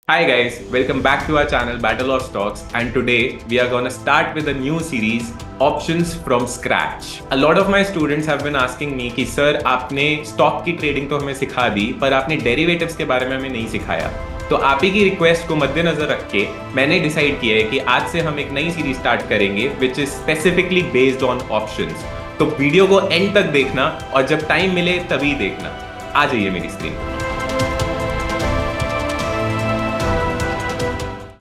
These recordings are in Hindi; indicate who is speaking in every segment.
Speaker 1: Hi guys, welcome back to our channel Battle of Stocks, and today we are going to start with a new series, Options from Scratch. A lot of my students have been asking me कि सर आपने स्टॉक की ट्रेडिंग तो हमें सिखा दी पर आपने डेरिवेटिव्स के बारे में हमें नहीं सिखाया। तो आप ही की रिक्वेस्ट को मद्देनजर रख के मैंने डिसाइड किया है कि आज से हम एक नई सीरीज स्टार्ट करेंगे which is specifically based on options. तो वीडियो को एंड तक देखना और जब टाइम मिले तभी देखना। आ जाइए मेरी स्क्रीन।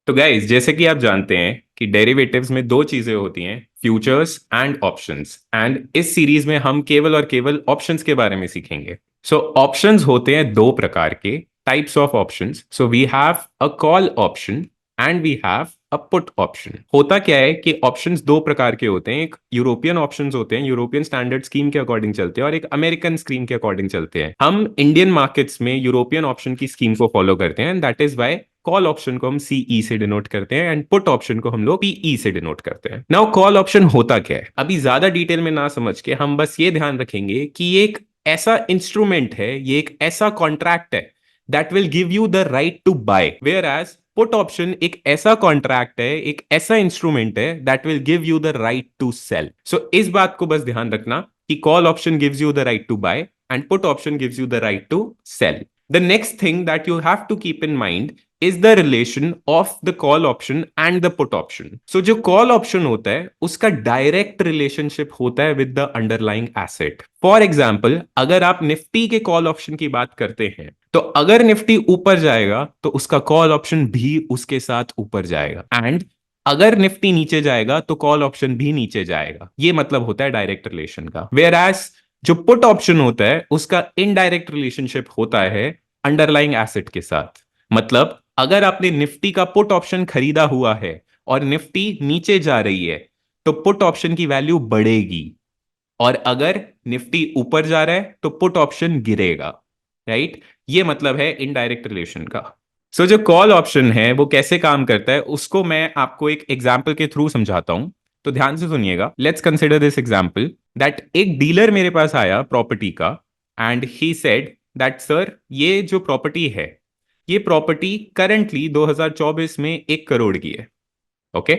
Speaker 1: तो गाइज, जैसे कि आप जानते हैं कि डेरिवेटिव्स में दो चीजें होती हैं, फ्यूचर्स एंड ऑप्शंस। एंड इस सीरीज में हम केवल और केवल ऑप्शंस के बारे में सीखेंगे। सो ऑप्शंस होते हैं दो प्रकार के, types of options. So we have a call option and we have a put option. होता क्या है कि ऑप्शंस दो प्रकार के होते हैं। एक यूरोपियन ऑप्शंस होते हैं, यूरोपियन स्टैंडर्ड स्कीम के अकॉर्डिंग चलते हैं, और एक अमेरिकन स्कीम के अकॉर्डिंग चलते हैं। हम इंडियन मार्केट्स में यूरोपियन ऑप्शन की स्कीम को फॉलो करते हैं, and that is why call option को हम सीई से डिनोट करते हैं एंड पुट ऑप्शन को हम लोग पीई से डिनोट करते हैं। नाउ कॉल ऑप्शन होता क्या है, अभी ज्यादा डिटेल में ना समझ के हम बस ये ध्यान रखेंगे कि ये एक ऐसा इंस्ट्रूमेंट है, ये एक ऐसा कॉन्ट्रैक्ट है that will give you the right to buy, whereas put option एक ऐसा कॉन्ट्रैक्ट है, एक ऐसा इंस्ट्रूमेंट है that will give you the right to sell. सो इस बात को बस ध्यान रखना कि call option gives you the right to buy and put option gives you the right to sell. The next thing that you have to keep in mind is the relation of the call option and the put option. So जो call option होता है उसका direct relationship होता है with the underlying asset. For example, अगर आप निफ्टी के call option की बात करते हैं तो अगर निफ्टी ऊपर जाएगा तो उसका call option भी उसके साथ ऊपर जाएगा, and अगर निफ्टी नीचे जाएगा तो कॉल ऑप्शन भी नीचे जाएगा। ये मतलब होता है डायरेक्ट रिलेशन का। वेयर एज जो पुट ऑप्शन होता है उसका इनडायरेक्ट रिलेशनशिप होता है अंडरलाइंग एसेट के साथ। मतलब अगर आपने निफ्टी का पुट ऑप्शन खरीदा हुआ है और निफ्टी नीचे जा रही है तो पुट ऑप्शन की वैल्यू बढ़ेगी, और अगर निफ्टी ऊपर जा रहा है तो पुट ऑप्शन गिरेगा। राइट, ये मतलब है इनडायरेक्ट रिलेशन का। सो जो कॉल ऑप्शन है वो कैसे काम करता है उसको मैं आपको एक एग्जाम्पल के थ्रू समझाता हूं। तो ध्यान से सुनिएगा। Let's consider this example that एक डीलर मेरे पास आया प्रॉपर्टी का, and he said that sir ये जो प्रॉपर्टी है ये प्रॉपर्टी करंटली 2024 में 1 करोड़ की है। ओके,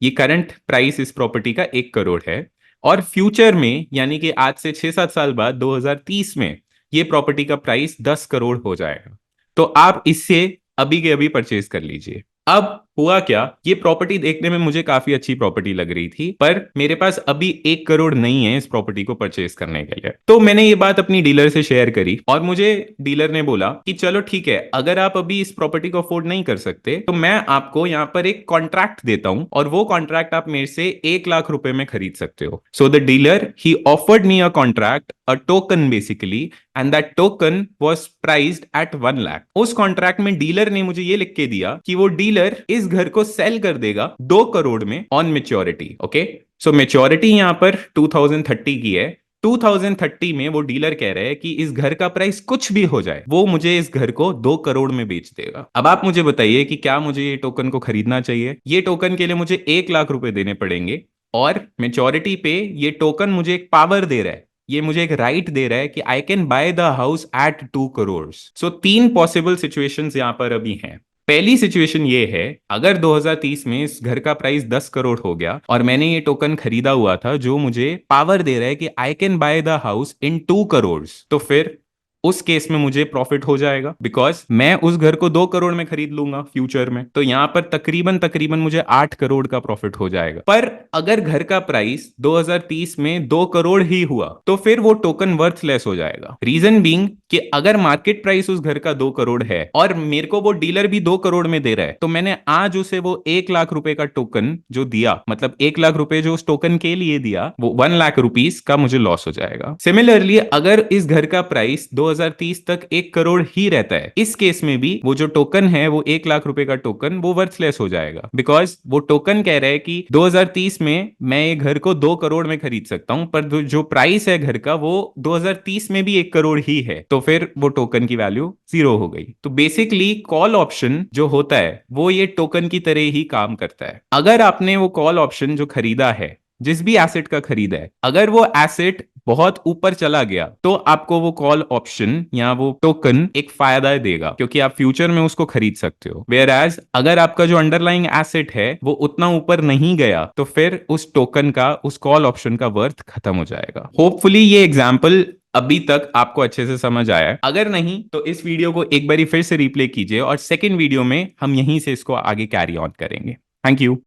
Speaker 1: ये करंट प्राइस इस प्रॉपर्टी का 1 करोड़ है, और फ्यूचर में यानी कि आज से 6-7 साल बाद 2030 में ये प्रॉपर्टी का प्राइस 10 करोड़ हो जाएगा। तो आप इससे अभी के अभी परचेज कर लीजिए। अब हुआ क्या, ये प्रॉपर्टी देखने में मुझे काफी अच्छी प्रॉपर्टी लग रही थी, पर मेरे पास अभी 1 करोड़ नहीं है इस प्रॉपर्टी को परचेज करने के लिए। तो मैंने ये बात अपनी डीलर से शेयर करी और मुझे डीलर ने बोला कि चलो ठीक है, अगर आप अभी इस प्रॉपर्टी को अफोर्ड नहीं कर सकते तो मैं आपको यहाँ पर एक कॉन्ट्रैक्ट देता हूं, और वो कॉन्ट्रैक्ट आप मेरे से 1 लाख रुपए में खरीद सकते हो। So the dealer he offered me a contract, a token basically, and that token was priced eight 1 lakh. उस कॉन्ट्रैक्ट में डीलर ने मुझे ये लिख के दिया कि वो डीलर इस घर को सेल कर देगा 2 करोड़ में on maturity. Okay, so maturity यहां पर 2030 की है। 2030 में वो डीलर कह रहे हैं कि इस घर का प्राइस कुछ भी हो जाए वो मुझे इस घर को 2 करोड़ में बेच देगा। अब आप मुझे बताइए कि क्या मुझे ये टोकन को खरीदना चाहिए? ये टोकन के लिए मुझे 1 लाख रुपए देने पड़ेंगे, और मेच्योरिटी पे ये टोकन मुझे एक पावर दे रहा है, ये मुझे एक राइट दे रहा है कि I can buy the house at 2 crore. So 3 possible situations यहां पर अभी हैं। पहली सिचुएशन ये है, अगर 2030 में इस घर का प्राइस 10 करोड़ हो गया और मैंने ये टोकन खरीदा हुआ था जो मुझे पावर दे रहा है कि I can buy the house in 2 crore, तो फिर उस केस में मुझे प्रॉफिट हो जाएगा, बिकॉज मैं उस घर को 2 करोड़ में खरीद लूंगा फ्यूचर में। तो यहां पर तकरीबन तकरीबन मुझे 8 करोड़ का प्रॉफिट हो जाएगा। पर अगर घर का प्राइस 2030 में 2 करोड़ ही हुआ तो फिर वो टोकन वर्थलेस हो जाएगा। रीजन बीइंग कि अगर मार्केट प्राइस उस घर का 2 करोड़ है और मेरे को वो डीलर भी 2 करोड़ में दे रहा है, तो मैंने आज उसे वो 1 लाख रुपए का टोकन जो दिया, मतलब 1 लाख रुपए जो उस टोकन के लिए दिया, वो 1 लाख रुपीस का मुझे लॉस हो जाएगा। सिमिलरली अगर इस घर का प्राइस 2030 तक 1 करोड़ ही रहता है, इस केस में भी वो जो टोकन है वो 1 लाख रुपए का टोकन वो वर्थलेस हो जाएगा, बिकॉज वो टोकन कह रहा है कि 2030 में मैं ये घर को 2 करोड़ में खरीद सकता हूं, पर जो प्राइस है घर का वो 2030 में भी 1 करोड़ ही है, तो फिर वो टोकन की वैल्यू 0 हो गई। तो बेसिकली कॉल ऑप्शन जो होता है वो ये टोकन की तरह ही काम करता है। अगर आपने वो कॉल ऑप्शन जो खरीदा है जिस भी एसेट का खरीदा है, अगर वो एसेट बहुत ऊपर चला गया तो आपको वो कॉल ऑप्शन या वो टोकन एक फायदा देगा, क्योंकि आप फ्यूचर में उसको खरीद सकते हो। वेयर एज अगर आपका जो अंडरलाइंग एसेट है वो उतना ऊपर नहीं गया तो फिर उस टोकन का, उस कॉल ऑप्शन का वर्थ खत्म हो जाएगा। होपफुली ये एग्जाम्पल अभी तक आपको अच्छे से समझ आया है। अगर नहीं तो इस वीडियो को एक बारी फिर से रिप्ले कीजिए और सेकेंड वीडियो में हम यहीं से इसको आगे कैरी ऑन करेंगे। Thank you.